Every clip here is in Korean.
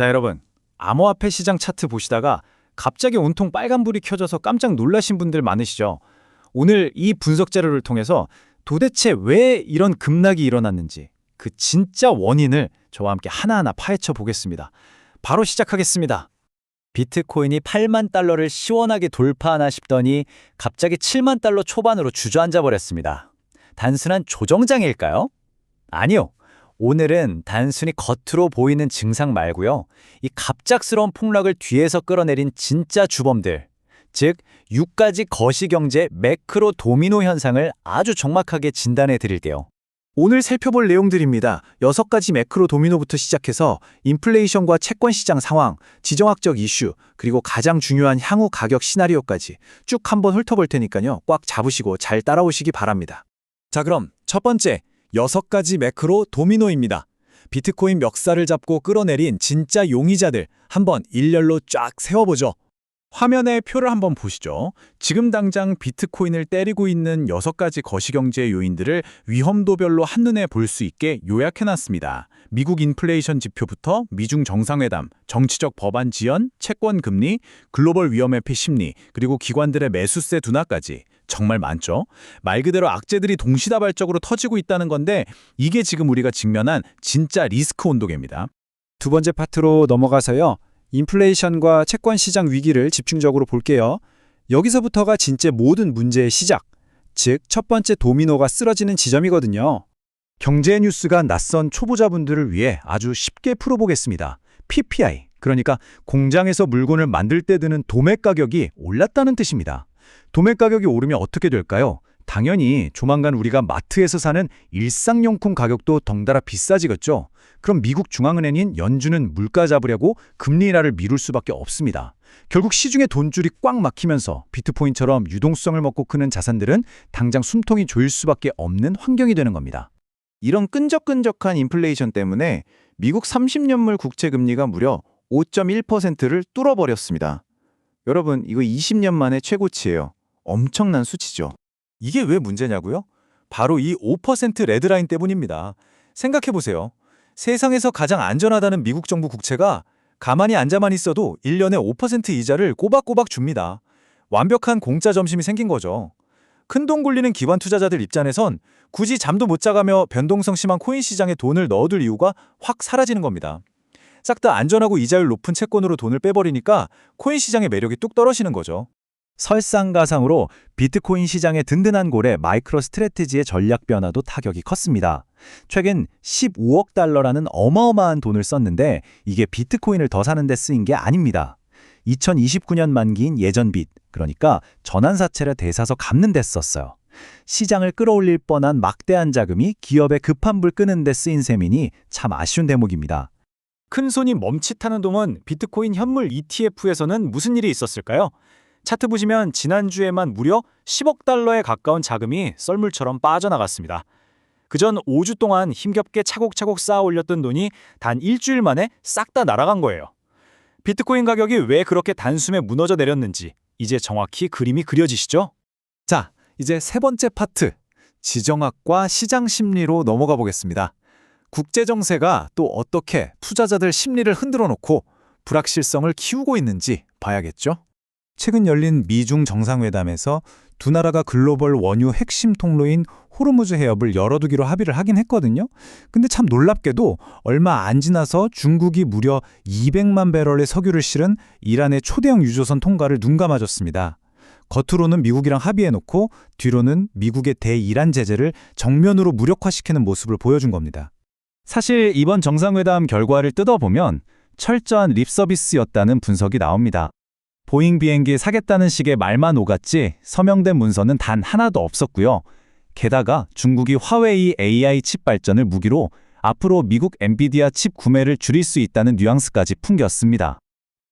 자, 여러분. 암호화폐 시장 차트 보시다가 갑자기 온통 빨간불이 켜져서 깜짝 놀라신 분들 많으시죠? 오늘 이 분석 자료를 통해서 도대체 왜 이런 급락이 일어났는지 그 진짜 원인을 저와 함께 하나하나 파헤쳐 보겠습니다. 바로 시작하겠습니다. 비트코인이 8만 달러를 시원하게 돌파하나 싶더니 갑자기 7만 달러 초반으로 주저앉아 버렸습니다. 단순한 조정장일까요? 아니요. 오늘은 단순히 겉으로 보이는 증상 말고요. 이 갑작스러운 폭락을 뒤에서 끌어내린 진짜 주범들, 즉 6가지 거시경제 매크로 도미노 현상을 아주 정확하게 진단해 드릴게요. 오늘 살펴볼 내용들입니다. 6가지 매크로 도미노부터 시작해서 인플레이션과 채권 시장 상황, 지정학적 이슈, 그리고 가장 중요한 향후 가격 시나리오까지 쭉 한번 훑어볼 테니까요. 꽉 잡으시고 잘 따라오시기 바랍니다. 자, 그럼 첫 번째, 6가지 매크로 도미노입니다. 비트코인 멱살을 잡고 끌어내린 진짜 용의자들 한번 일렬로 쫙 세워보죠. 화면에 표를 한번 보시죠. 지금 당장 비트코인을 때리고 있는 6가지 거시경제 요인들을 위험도별로 한눈에 볼 수 있게 요약해놨습니다. 미국 인플레이션 지표부터 미중 정상회담, 정치적 법안 지연, 채권 금리, 글로벌 위험회피 심리, 그리고 기관들의 매수세 둔화까지 정말 많죠? 말 그대로 악재들이 동시다발적으로 터지고 있다는 건데 이게 지금 우리가 직면한 진짜 리스크 온도계입니다. 두 번째 파트로 넘어가서요. 인플레이션과 채권 시장 위기를 집중적으로 볼게요. 여기서부터가 진짜 모든 문제의 시작, 즉 첫 번째 도미노가 쓰러지는 지점이거든요. 경제 뉴스가 낯선 초보자분들을 위해 아주 쉽게 풀어보겠습니다. PPI, 그러니까 공장에서 물건을 만들 때 드는 도매 가격이 올랐다는 뜻입니다. 도매 가격이 오르면 어떻게 될까요? 당연히 조만간 우리가 마트에서 사는 일상용품 가격도 덩달아 비싸지겠죠. 그럼 미국 중앙은행인 연준은 물가 잡으려고 금리 인하를 미룰 수밖에 없습니다. 결국 시중에 돈줄이 꽉 막히면서 비트코인처럼 유동성을 먹고 크는 자산들은 당장 숨통이 조일 수밖에 없는 환경이 되는 겁니다. 이런 끈적끈적한 인플레이션 때문에 미국 30년물 국채 금리가 무려 5.1%를 뚫어버렸습니다. 여러분, 이거 20년 만에 최고치예요. 엄청난 수치죠. 이게 왜 문제냐고요? 바로 이 5% 레드라인 때문입니다. 생각해보세요. 세상에서 가장 안전하다는 미국 정부 국채가 가만히 앉아만 있어도 1년에 5% 이자를 꼬박꼬박 줍니다. 완벽한 공짜 점심이 생긴 거죠. 큰돈 굴리는 기관 투자자들 입장에선 굳이 잠도 못 자가며 변동성 심한 코인 시장에 돈을 넣어둘 이유가 확 사라지는 겁니다. 싹 다 안전하고 이자율 높은 채권으로 돈을 빼버리니까 코인 시장의 매력이 뚝 떨어지는 거죠. 설상가상으로 비트코인 시장의 든든한 고래 마이크로 스트래티지의 전략 변화도 타격이 컸습니다. 최근 15억 달러라는 어마어마한 돈을 썼는데 이게 비트코인을 더 사는 데 쓰인 게 아닙니다. 2029년 만기인 예전 빚, 그러니까 전환사채를 대사서 갚는 데 썼어요. 시장을 끌어올릴 뻔한 막대한 자금이 기업의 급한 불 끄는 데 쓰인 셈이니 참 아쉬운 대목입니다. 큰 손이 멈칫하는 동안 비트코인 현물 ETF에서는 무슨 일이 있었을까요? 차트 보시면 지난주에만 무려 10억 달러에 가까운 자금이 썰물처럼 빠져나갔습니다. 그전 5주 동안 힘겹게 차곡차곡 쌓아 올렸던 돈이 단 일주일 만에 싹 다 날아간 거예요. 비트코인 가격이 왜 그렇게 단숨에 무너져 내렸는지 이제 정확히 그림이 그려지시죠? 자, 이제 세 번째 파트, 지정학과 시장 심리로 넘어가 보겠습니다. 국제정세가 또 어떻게 투자자들 심리를 흔들어 놓고 불확실성을 키우고 있는지 봐야겠죠? 최근 열린 미중 정상회담에서 두 나라가 글로벌 원유 핵심 통로인 호르무즈 해협을 열어두기로 합의를 하긴 했거든요. 근데 참 놀랍게도 얼마 안 지나서 중국이 무려 200만 배럴의 석유를 실은 이란의 초대형 유조선 통과를 눈감아줬습니다. 겉으로는 미국이랑 합의해놓고 뒤로는 미국의 대이란 제재를 정면으로 무력화시키는 모습을 보여준 겁니다. 사실 이번 정상회담 결과를 뜯어보면 철저한 립서비스였다는 분석이 나옵니다. 보잉 비행기 사겠다는 식의 말만 오갔지 서명된 문서는 단 하나도 없었고요. 게다가 중국이 화웨이 AI 칩 발전을 무기로 앞으로 미국 엔비디아 칩 구매를 줄일 수 있다는 뉘앙스까지 풍겼습니다.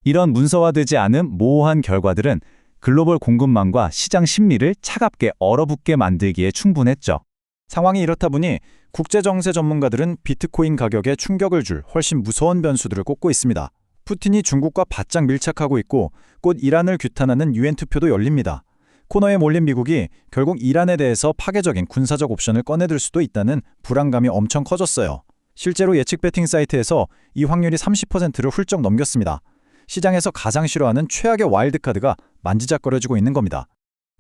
이런 문서화되지 않은 모호한 결과들은 글로벌 공급망과 시장 심리를 차갑게 얼어붙게 만들기에 충분했죠. 상황이 이렇다 보니 국제정세 전문가들은 비트코인 가격에 충격을 줄 훨씬 무서운 변수들을 꼽고 있습니다. 푸틴이 중국과 바짝 밀착하고 있고 곧 이란을 규탄하는 유엔 투표도 열립니다. 코너에 몰린 미국이 결국 이란에 대해서 파괴적인 군사적 옵션을 꺼내들 수도 있다는 불안감이 엄청 커졌어요. 실제로 예측 베팅 사이트에서 이 확률이 30%를 훌쩍 넘겼습니다. 시장에서 가장 싫어하는 최악의 와일드카드가 만지작거려지고 있는 겁니다.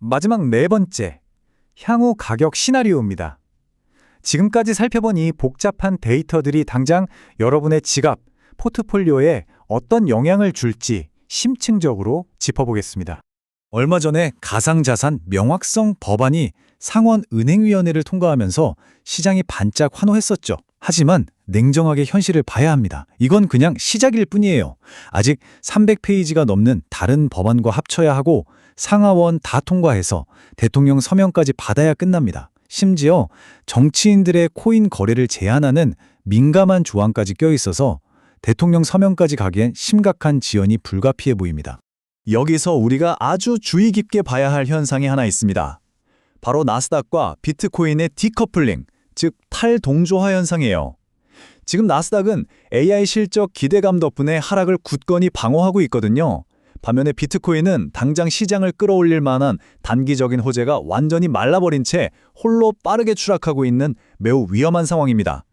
마지막 네 번째, 향후 가격 시나리오입니다. 지금까지 살펴본 이 복잡한 데이터들이 당장 여러분의 지갑, 포트폴리오에 어떤 영향을 줄지 심층적으로 짚어보겠습니다. 얼마 전에 가상자산 명확성 법안이 상원은행위원회를 통과하면서 시장이 반짝 환호했었죠. 하지만 냉정하게 현실을 봐야 합니다. 이건 그냥 시작일 뿐이에요. 아직 300페이지가 넘는 다른 법안과 합쳐야 하고 상하원 다 통과해서 대통령 서명까지 받아야 끝납니다. 심지어 정치인들의 코인 거래를 제한하는 민감한 조항까지 껴있어서 대통령 서명까지 가기엔 심각한 지연이 불가피해 보입니다. 여기서 우리가 아주 주의 깊게 봐야 할 현상이 하나 있습니다. 바로 나스닥과 비트코인의 디커플링, 즉 탈동조화 현상이에요. 지금 나스닥은 AI 실적 기대감 덕분에 하락을 굳건히 방어하고 있거든요. 반면에 비트코인은 당장 시장을 끌어올릴 만한 단기적인 호재가 완전히 말라버린 채 홀로 빠르게 추락하고 있는 매우 위험한 상황입니다.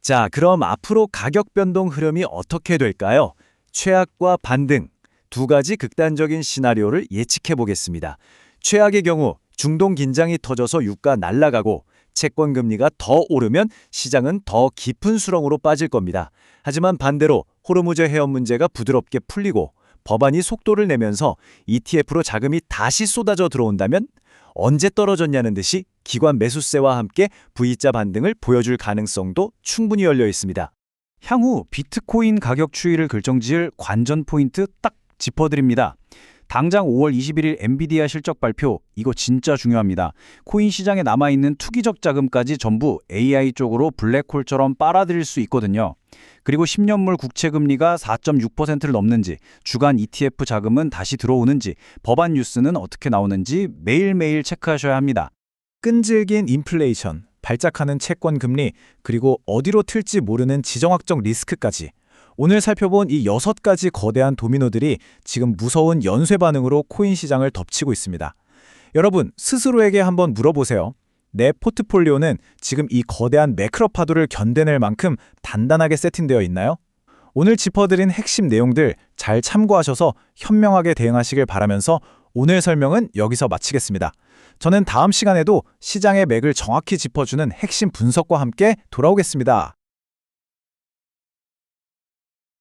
자, 그럼 앞으로 가격 변동 흐름이 어떻게 될까요? 최악과 반등, 두 가지 극단적인 시나리오를 예측해 보겠습니다. 최악의 경우 중동 긴장이 터져서 유가 날아가고 채권 금리가 더 오르면 시장은 더 깊은 수렁으로 빠질 겁니다. 하지만 반대로 호르무즈 해협 문제가 부드럽게 풀리고 법안이 속도를 내면서 ETF로 자금이 다시 쏟아져 들어온다면 언제 떨어졌냐는 듯이 기관 매수세와 함께 V자 반등을 보여줄 가능성도 충분히 열려 있습니다. 향후 비트코인 가격 추이를 결정지을 관전 포인트 딱 짚어드립니다. 당장 5월 21일 엔비디아 실적 발표, 이거 진짜 중요합니다. 코인 시장에 남아있는 투기적 자금까지 전부 AI 쪽으로 블랙홀처럼 빨아들일 수 있거든요. 그리고 10년물 국채 금리가 4.6%를 넘는지, 주간 ETF 자금은 다시 들어오는지, 법안 뉴스는 어떻게 나오는지 매일매일 체크하셔야 합니다. 끈질긴 인플레이션, 발작하는 채권 금리, 그리고 어디로 튈지 모르는 지정학적 리스크까지 오늘 살펴본 이 6가지 거대한 도미노들이 지금 무서운 연쇄 반응으로 코인 시장을 덮치고 있습니다. 여러분, 스스로에게 한번 물어보세요. 내 포트폴리오는 지금 이 거대한 매크로 파도를 견뎌낼 만큼 단단하게 세팅되어 있나요? 오늘 짚어드린 핵심 내용들 잘 참고하셔서 현명하게 대응하시길 바라면서 오늘 설명은 여기서 마치겠습니다. 저는 다음 시간에도 시장의 맥을 정확히 짚어주는 핵심 분석과 함께 돌아오겠습니다.